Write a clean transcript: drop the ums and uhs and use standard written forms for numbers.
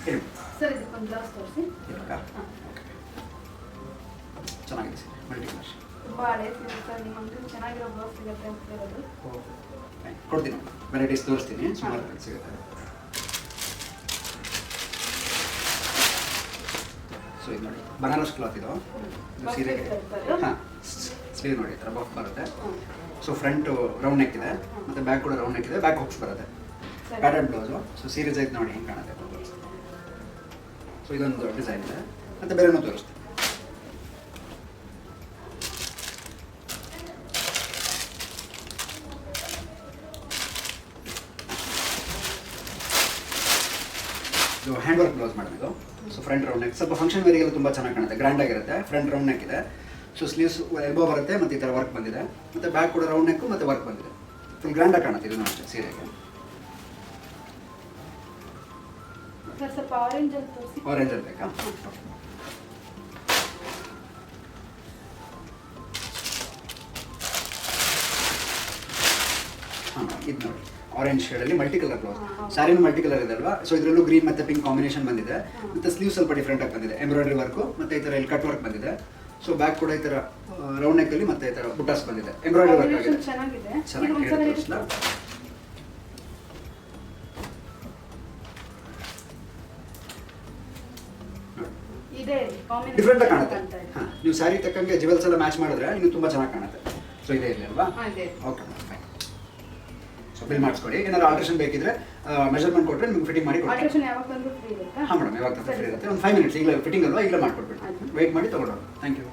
ಹೇಳಿ ಸರ್ ಇದಕ್ಕೊಂದು ಬ್ಲೌಸ್ ತೋರಿಸಿ. ಇವಾಗ ಚೆನ್ನಾಗಿದೆ ಸರ್, ಮಲ್ಟಿ ಕಲರ್. ತುಂಬ ಹಳೆ ಸೀರೆ ಸರ್, ನಿಮ್ಮ ಅಂಗಡಿ ಚೆನ್ನಾಗಿರೋ ಬ್ಲೌಸ್ ಸಿಗುತ್ತೆ ಅಂತ ಹೇಳೋದು. ಕೊಡ್ತೀನಿ, ವೆರೈಟೀಸ್ ತೋರಿಸ್ತೀನಿ, ಸುಮಾರು ಸಿಗುತ್ತೆ. ಸೊ ಇದು ನೋಡಿ ಬನಾರಸ್ ಕ್ಲಾತ್ ಇದು ಸೀರೆಗೆ. ಹಾಂ, ಸ್ಲೀವ್ ನೋಡಿ ಈ ಥರ ಬಫ್ ಬರುತ್ತೆ. ಸೊ ಫ್ರಂಟು ರೌಂಡ್ ನೆಕ್ ಇದೆ, ಮತ್ತು ಬ್ಯಾಕ್ ಕೂಡ ರೌಂಡ್ ನೆಕ್ ಇದೆ, ಬ್ಯಾಕ್ ಹುಕ್ಸ್ ಬರುತ್ತೆ. Pattern blouse. ಸೊ ಸೀರೆ ಸೈಜ್ ನೋಡಿ ಹೆಂಗೆ ಕಾಣುತ್ತೆ. ಸೊ ಇದೊಂದು ಡಿಸೈನ್ ಇದೆ, ಮತ್ತು ಬೇರೆನೂ ತೋರಿಸ್ತೀನಿ. ಇದು ಹ್ಯಾಂಡ್ ವರ್ಕ್ ಬ್ಲೌಸ್ ಮೇಡಮ್ ಇದು. ಸೊ ಫ್ರಂಟ್ ರೌಂಡ್ ನೆಕ್, ಸ್ವಲ್ಪ ಫಂಕ್ಷನ್ ವೇರಿಗೆಲ್ಲ ತುಂಬ ಚೆನ್ನಾಗಿ ಕಾಣುತ್ತೆ, ಗ್ರ್ಯಾಂಡ್ ಆಗಿರುತ್ತೆ. ಫ್ರಂಟ್ ರೌಂಡ್ ನೆಕ್ ಇದೆ. ಸೊ ಸ್ಲೀವ್ಸ್ ಎಲ್ಬೋ ಬರುತ್ತೆ, ಮತ್ತು ಈ ಥರ ವರ್ಕ್ ಬಂದಿದೆ, ಮತ್ತು ಬ್ಯಾಕ್ ಕೂಡ ರೌಂಡ್ ನೆಕ್ ಮತ್ತು ವರ್ಕ್ ಬಂದಿದೆ. ಫುಲ್ ಗ್ರ್ಯಾಂಡಾಗಿ ಕಾಣುತ್ತೆ ಇದು ಅಷ್ಟೇ ಸೀರೆಗೆ. ಸ್ವಲ್ಪ ಆರೆಂಜ್ ಅಲ್ಲಿ ತೋರಿಸಿ. ಆರೆಂಜ್ ಅಲ್ಲಿ ಬೇಕಾ? ಹಾಂ, ಇದು ನೋಡಿ ಆರೆಂಜ್ ಶೇಡಲ್ಲಿ ಮಲ್ಟಿ ಕಲರ್ ಬ್ಲೌಸ್. ಸ್ಯಾರಿನೂ ಮಲ್ಟಿ ಕಲರ್ ಇದೆ ಅಲ್ವಾ? ಸೊ ಇದರಲ್ಲೂ ಗ್ರೀನ್ ಮತ್ತು ಪಿಂಕ್ ಕಾಂಬಿನೇಷನ್ ಬಂದಿದೆ, ಮತ್ತು ಸ್ಲೀವ್ ಸ್ವಲ್ಪ ಡಿಫ್ರೆಂಟ್ ಆಗಿ ಬಂದಿದೆ, ಎಂಬ್ರಾಯ್ಡ್ರಿ ವರ್ಕು ಮತ್ತು ಈ ಥರ ಇಲ್ಲಿ ಕಟ್ ವರ್ಕ್ ಬಂದಿದೆ. ಸೊ ಬ್ಯಾಕ್ ಕೂಡ ಈ ಥರ ರೌಂಡ್ ನೆಕ್ಕಲ್ಲಿ ಮತ್ತು ಈ ಥರ ಬುಟಾಸ್ ಬಂದಿದೆ, ಎಂಬ್ರಾಯ್ಡ್ರಿ ವರ್ಕ್ ಆಗಿದೆ. ಚೆನ್ನಾಗಿ ಡಿಫ್ರೆಂಟ್ ಆಗಿ ಕಾಣುತ್ತೆ. ಹಾಂ, ನೀವು ಸ್ಯಾರಿ ತಕ್ಕಂಗೆ ಜ್ಯುವೆಲ್ಸ್ ಎಲ್ಲ ಮ್ಯಾಚ್ ಮಾಡಿದ್ರೆ ಇನ್ನು ತುಂಬ ಚೆನ್ನಾಗಿ ಕಾಣುತ್ತೆ. ಸೊ ಇದೇ ಇಲ್ಲ ಅಲ್ವಾ? Okay madam, fine. So bill ಮಾಡಿಸ್ಕೊಡಿ. ಏನಾದ್ರು ಆಲ್ಟ್ರೇಷನ್ ಬೇಕಿದ್ರೆ ಮೆಜರ್ಮೆಂಟ್ ಕೊಟ್ಟರೆ ನಿಮ್ಗೆ ಫಿಟ್ಟಿಂಗ್ ಮಾಡಿ ಕೊಡ್ತೀನಿ. ಹಾಂ ಮೇಡಮ್, ಯಾವಾಗ ಫ್ರೀ ಇರುತ್ತೆ? ಒಂದು 5 ಮಿನಿಟ್ಸ್. ಈಗಲೇ ಫಿಟ್ಟಿಂಗ್ ಅಲ್ವಾ, ಈಗಲೇ ಮಾಡಿಕೊಟ್ಬಿಟ್ಟು ವೆಯ್ಟ್ ಮಾಡಿ ತೊಗೊಂಡೋಗಿ. Thank you.